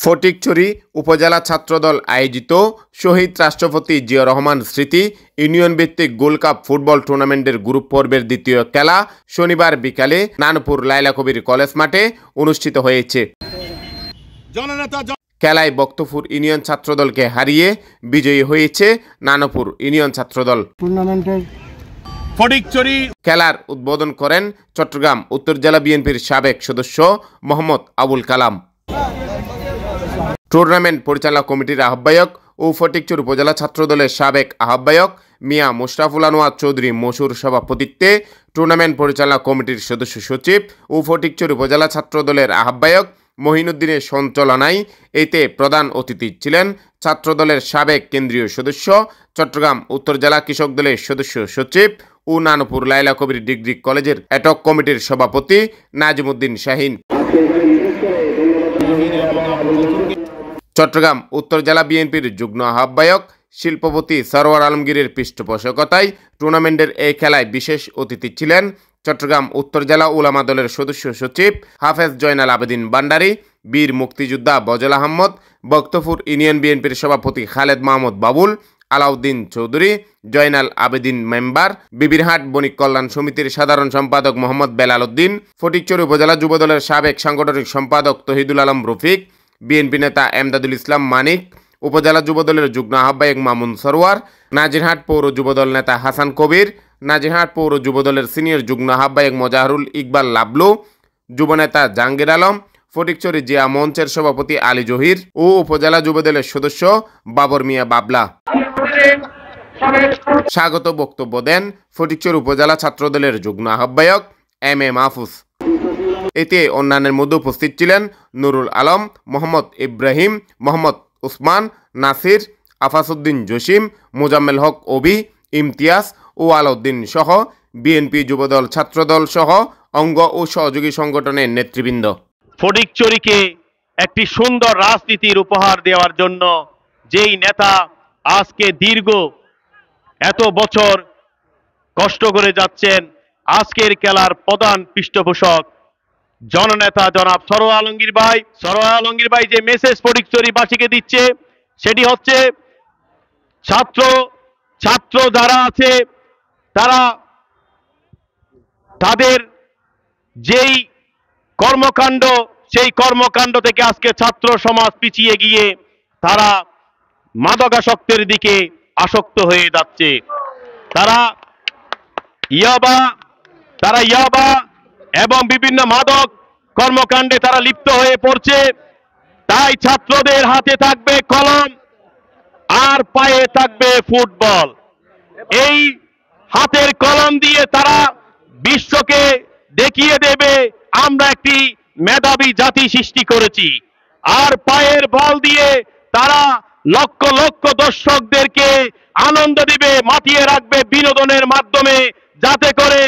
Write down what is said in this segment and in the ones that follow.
ফটিকছড়ি উপজেলা ছাত্রদল আয়োজিত শহীদ রাষ্ট্রপতি জিয়া রহমান স্মৃতি ইউনিয়ন ভিত্তিক গোল্ড কাপ ফুটবল টুর্নামেন্টের গ্রুপ পর্বের দ্বিতীয় খেলা শনিবার বিকালে নানপুর লায়লা কবির কলেজ মাঠে অনুষ্ঠিত হয়েছে। খেলায় বক্তপুর ইউনিয়ন ছাত্রদলকে হারিয়ে বিজয়ী হয়েছে নানপুর ইউনিয়ন ছাত্রদল। খেলার উদ্বোধন করেন চট্টগ্রাম উত্তর জেলা বিএনপির সাবেক সদস্য মোহাম্মদ আবুল কালাম। টুর্নামেন্ট পরিচালনা কমিটির আহ্বায়ক ও ফটিকছড়ি উপজেলা ছাত্রদলের সাবেক আহ্বায়ক মিয়া মুশতাফুল আনোয়ার চৌধুরী মশুর সভাপতিত্বে টুর্নামেন্ট পরিচালনা কমিটির সদস্য সচিব ও ফটিকছড়ি উপজেলা ছাত্রদলের আহ্বায়ক মহিনুদ্দিনের সঞ্চালনায় এতে প্রধান অতিথি ছিলেন ছাত্রদলের সাবেক কেন্দ্রীয় সদস্য চট্টগ্রাম উত্তর জেলা কৃষক দলের সদস্য সচিব ও নানপুর লায়লা কবির ডিগ্রি কলেজের এটক কমিটির সভাপতি নাজিমুদ্দিন শাহিন। চট্টগ্রাম উত্তর জেলা বিএনপির যুগ্ম আহ্বায়ক শিল্পপতি সরওয়ার আলমগীরের পৃষ্ঠপোষকতায় টুর্নামেন্টের এই খেলায় বিশেষ অতিথি ছিলেন চট্টগ্রাম উত্তর জেলা উলামা দলের সদস্য সচিব হাফেজ জয়নাল আবেদিন ভান্ডারী, বীর মুক্তিযোদ্ধা বজল আহমদ, বক্তপুর ইউনিয়ন বিএনপির সভাপতি খালেদ মাহমুদ বাবুল, আলাউদ্দিন চৌধুরী, জয়নাল আবেদিন মেম্বার, বিবিরহাট বণিক কল্যাণ সমিতির সাধারণ সম্পাদক মোহাম্মদ বেলাল উদ্দিন, ফটিকছড়ি উপজেলা যুবদলের সাবেক সাংগঠনিক সম্পাদক তহিদুল আলম রফিক, বিএনপি নেতা এমদাদুল ইসলাম মানিক, উপজেলা যুবদলের যুগ্ম আহ্বায়ক মামুন সরওয়ার, নাজিরহাট পৌর যুবদল নেতা হাসান কবির, নাজিরহাট পৌর যুবদলের সিনিয়র যুগ্ম আহ্বায়ক মোজাহরুল ইকবাল লাবলু, যুবনেতা জাহাঙ্গীর আলম, ফটিকছড়ি জিয়া মঞ্চের সভাপতি আলী জহির ও উপজেলা যুবদলের সদস্য বাবর মিয়া বাবলা। স্বাগত বক্তব্য দেন ফটিকছড়ি উপজেলা ছাত্রদলের যুগ্ম আহ্বায়ক এম এ মাহফুজ। এতে অন্যান্যের মধ্যে উপস্থিত ছিলেন নুরুল আলম, মোহাম্মদ ইব্রাহিম, মোহাম্মদ উসমান, নাসির, আফাসউদ্দিন জসিম, মোজাম্মেল হক অবি, ইমতিয়াজ ও আলাউদ্দিন সহ বিএনপি যুবদল ছাত্রদল সহ অঙ্গ ও সহযোগী সংগঠনের নেতৃবৃন্দ। ফটিকছড়িকে একটি সুন্দর রাজনীতির উপহার দেওয়ার জন্য যেই নেতা আজকে দীর্ঘ এত বছর কষ্ট করে যাচ্ছেন, আজকের খেলার প্রধান পৃষ্ঠপোষক জননেতা জনাব সরওয়ার আলমগীর ভাই যে মেসেজ ফটিকছড়িবাসীকে দিচ্ছে সেটি হচ্ছে ছাত্র যারা আছে তারা তাদের যেই কর্মকাণ্ড সেই কর্মকাণ্ড থেকে আজকে ছাত্র সমাজ পিছিয়ে গিয়ে তারা মাদকাসক্তের দিকে আসক্ত হয়ে যাচ্ছে। তারা ইয়াবা এবং বিভিন্ন মাদক কর্মকাণ্ডে তারা লিপ্ত হয়ে পড়ছে। তাই ছাত্রদের হাতে থাকবে কলম আর পায়ে থাকবে ফুটবল। এই হাতের কলম দিয়ে তারা বিশ্বকে দেখিয়ে দেবে আমরা একটি মেধাবী জাতি সৃষ্টি করেছি, আর পায়ের বল দিয়ে তারা লক্ষ লক্ষ দর্শকদেরকে আনন্দ দিবে, মাতিয়ে রাখবে বিনোদনের মাধ্যমে, যাতে করে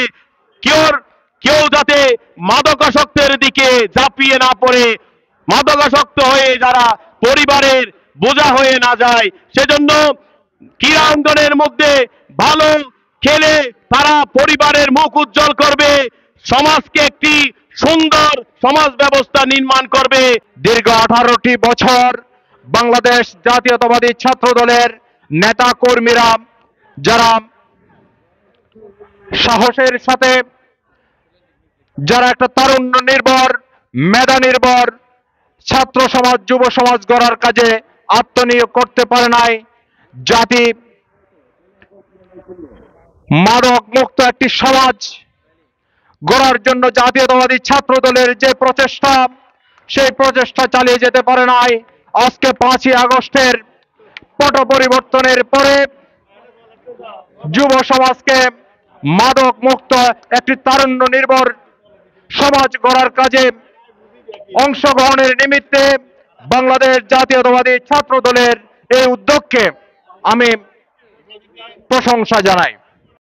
কেউ যাতে মাদকাসক্তের দিকে ঝাঁপিয়ে না পড়ে, মাদকাসক্ত হয়ে যারা পরিবারের বোঝা হয়ে না যায়। সেজন্য ক্রীড়া অঙ্গনের মধ্যে ভালো খেলে তারা পরিবারের মুখ উজ্জ্বল করবে, সমাজকে একটি সুন্দর সমাজ ব্যবস্থা নির্মাণ করবে। দীর্ঘ 18টি বছর বাংলাদেশ জাতীয়তাবাদী ছাত্র দলের নেতা কর্মীরা যারা সাহসের সাথে যারা একটা তারুণ্য নির্ভর মেধা নির্ভর ছাত্র সমাজ যুব সমাজ গড়ার কাজে আত্মনিয়োগ করতে পারে নাই, জাতি মাদক মুক্ত একটি সমাজ গড়ার জন্য জাতীয়তাবাদী ছাত্র দলের যে প্রচেষ্টা সেই প্রচেষ্টা চালিয়ে যেতে পারে নাই। আজকে 5ই আগস্টের পট পরিবর্তনের পরে যুব সমাজকে মাদক মুক্ত একটি তারুণ্য নির্ভর সমাজ গড়ার কাজে অংশগ্রহণের নিমিত্তে বাংলাদেশ জাতীয়তাবাদী ছাত্র দলের এই উদ্যোগকে আমি প্রশংসা জানাই।